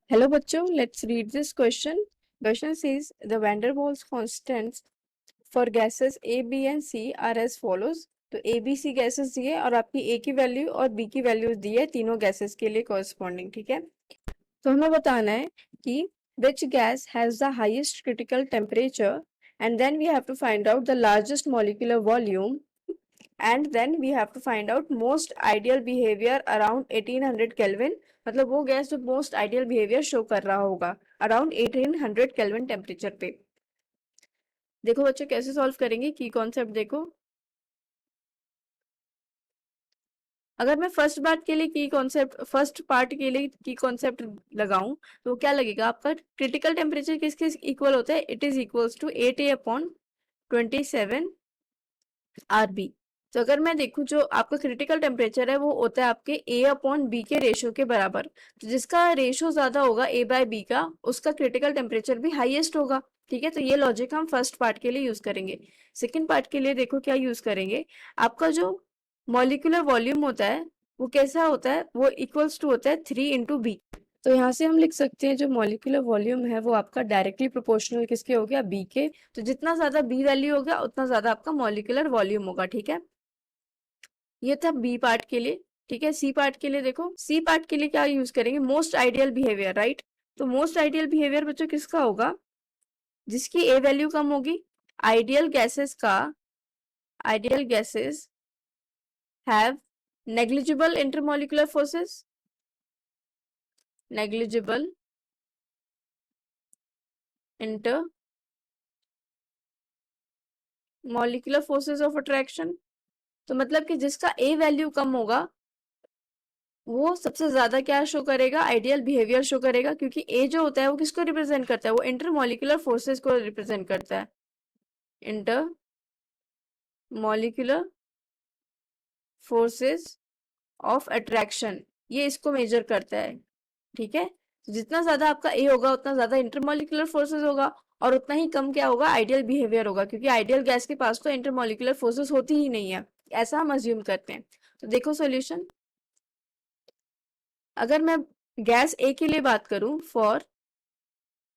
Hello बच्चों, let's read this question. Question says the van der Waals constants for gases A, B and C are as follows. तो A, B, C gases दिए और आपकी A की value और B की value दी है तीनों गैसेस के लिए कॉरस्पॉन्डिंग, ठीक है। तो हमें बताना है कि which gas has the highest critical temperature and then we have to find out the largest molecular volume and then we have to find out most ideal behavior around 1800 Kelvin. मतलब वो gas जो most ideal behaviour show कर रहा होगा around 1800 kelvin temperature पे। देखो बच्चों कैसे सॉल्व करेंगे की कॉन्सेप्ट देखो। अगर मैं फर्स्ट पार्ट के लिए की कॉन्सेप्ट लगाऊं तो क्या लगेगा आपका क्रिटिकल टेम्परेचर किसके इक्वल होता है, it is equals to 8A/27 RB। तो अगर मैं देखूं जो आपका क्रिटिकल टेम्परेचर है वो होता है आपके A/B के रेशियो के बराबर। तो जिसका रेशियो ज्यादा होगा A/B का उसका क्रिटिकल टेम्परेचर भी हाईएस्ट होगा, ठीक है। तो ये लॉजिक हम फर्स्ट पार्ट के लिए यूज करेंगे। सेकंड पार्ट के लिए देखो क्या यूज करेंगे। आपका जो मॉलिक्यूलर वॉल्यूम होता है वो कैसा होता है, वो इक्वल्स टू होता है 3 × B। तो यहाँ से हम लिख सकते हैं जो मॉलिक्यूलर वॉल्यूम है वो आपका डायरेक्टली प्रोपोर्शनल किसके हो गया, बी के। तो जितना ज्यादा बी वैल्यू होगा उतना ज्यादा आपका मॉलिक्यूलर वॉल्यूम होगा, ठीक है। ये था बी पार्ट के लिए, ठीक है। सी पार्ट के लिए देखो, सी पार्ट के लिए क्या यूज करेंगे, मोस्ट आइडियल बिहेवियर, राइट। तो मोस्ट आइडियल बिहेवियर बच्चों किसका होगा, जिसकी ए वैल्यू कम होगी। Ideal gases have negligible intermolecular forces, negligible inter molecular forces of attraction. तो मतलब कि जिसका ए वैल्यू कम होगा वो सबसे ज्यादा क्या शो करेगा, आइडियल बिहेवियर शो करेगा, क्योंकि ए जो होता है वो किसको रिप्रेजेंट करता है, वो इंटरमॉलिक्यूलर फोर्सेस को रिप्रेजेंट करता है। Inter molecular forces of attraction, ये इसको मेजर करता है, ठीक है। तो जितना ज्यादा आपका ए होगा उतना ज्यादा इंटरमॉलिक्यूलर फोर्सेस होगा और उतना ही कम क्या होगा, आइडियल बिहेवियर होगा, क्योंकि आइडियल गैस के पास तो इंटरमॉलिक्यूलर फोर्सेस होती ही नहीं है, ऐसा हम अज्यूम करते हैं। तो देखो सॉल्यूशन, अगर मैं गैस ए के लिए बात करूं, फॉर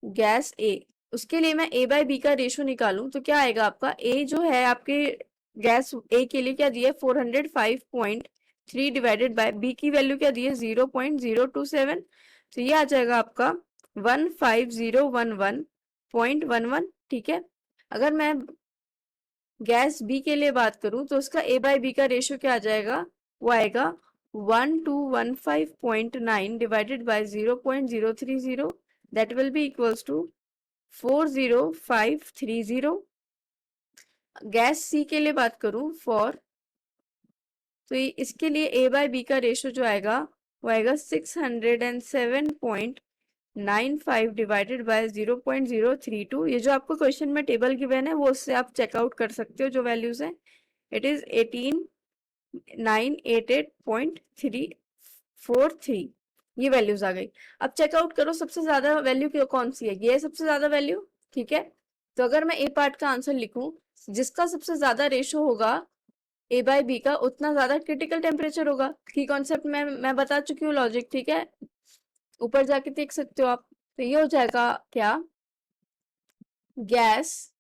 गैस ए, उसके लिए मैं A/B का रेशियो निकालूं तो क्या आएगा आपका, ए जो है आपके गैस ए के लिए क्या दिया है 405.3 डिवाइडेड बाय बी की वैल्यू क्या दी है 0.027। तो ये आ जाएगा आपका 15011.11, ठीक है। अगर मैं गैस बी के लिए बात करूं तो उसका A/B का रेशियो क्या आ जाएगा, वो आएगा 1215.9 divided by 0.030, that will be equals to 40530। Gas C के लिए बात करूं फॉर, तो इसके लिए A/B का रेशियो जो आएगा वो आएगा 607.95 डिवाइडेड बाय 0.032। ये जो आपको क्वेश्चन में टेबल गिवन है वो उससे आप चेकआउट कर सकते हो जो वैल्यूज है, इट इज 18988.343, ये वैल्यूज आ गई। अब चेकआउट करो सबसे ज्यादा वैल्यू कौन सी है, ये सबसे ज्यादा वैल्यू, ठीक है। तो अगर मैं ए पार्ट का आंसर लिखूं, जिसका सबसे ज्यादा रेशो होगा A/B का उतना ज्यादा क्रिटिकल टेम्परेचर होगा, की कॉन्सेप्ट में मैं बता चुकी हूँ लॉजिक, ठीक है। ऊपर जाके देख सकते हो आप। तो ये हो जाएगा क्या, gas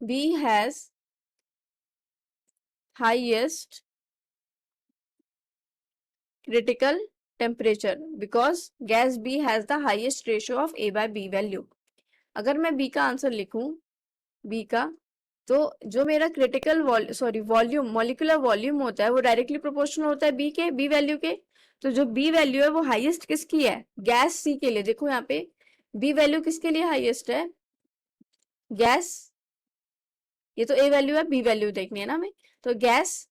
B has highest critical temperature because gas B has the highest ratio of A/B value। अगर मैं B का आंसर लिखूं, B का, तो जो मेरा क्रिटिकल वॉल्यूम मॉलिक्यूलर वॉल्यूम होता है वो डायरेक्टली प्रोपोर्शनल होता है बी के, बी वैल्यू के। तो जो बी वैल्यू है वो हाईएस्ट किसकी है, गैस सी के लिए। देखो यहाँ पे बी वैल्यू किसके लिए हाईएस्ट है, गैस, ये तो ए वैल्यू है, बी वैल्यू देखनी है ना हमें। तो गैस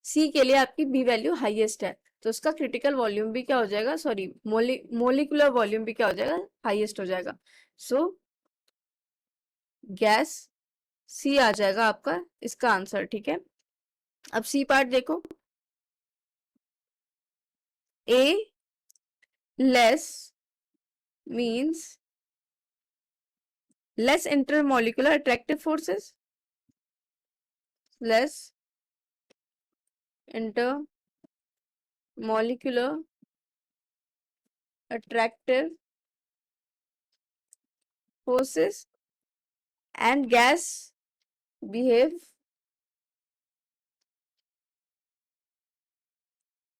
सी के लिए आपकी बी वैल्यू हाईएस्ट है, तो उसका क्रिटिकल वॉल्यूम भी क्या हो जाएगा, सॉरी मोलिकुलर वॉल्यूम भी क्या हो जाएगा, हाईएस्ट हो जाएगा। सो गैस सी आ जाएगा आपका इसका आंसर, ठीक है। अब सी पार्ट देखो, A less means less intermolecular attractive forces, less intermolecular attractive forces and gas behave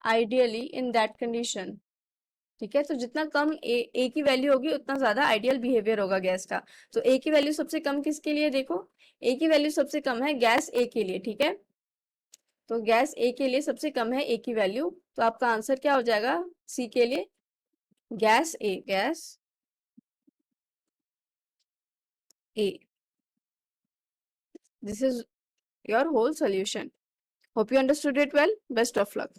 ideally in that condition। ठीक है, तो जितना कम ए की वैल्यू होगी उतना ज्यादा आइडियल बिहेवियर होगा गैस का। तो ए की वैल्यू सबसे कम किसके लिए, देखो ए की वैल्यू सबसे कम है गैस ए के लिए। ठीक है, तो गैस ए के लिए सबसे कम है ए की वैल्यू, तो आपका आंसर क्या हो जाएगा सी के लिए, gas A, gas A. This is your whole solution। Hope you understood it well. Best of luck.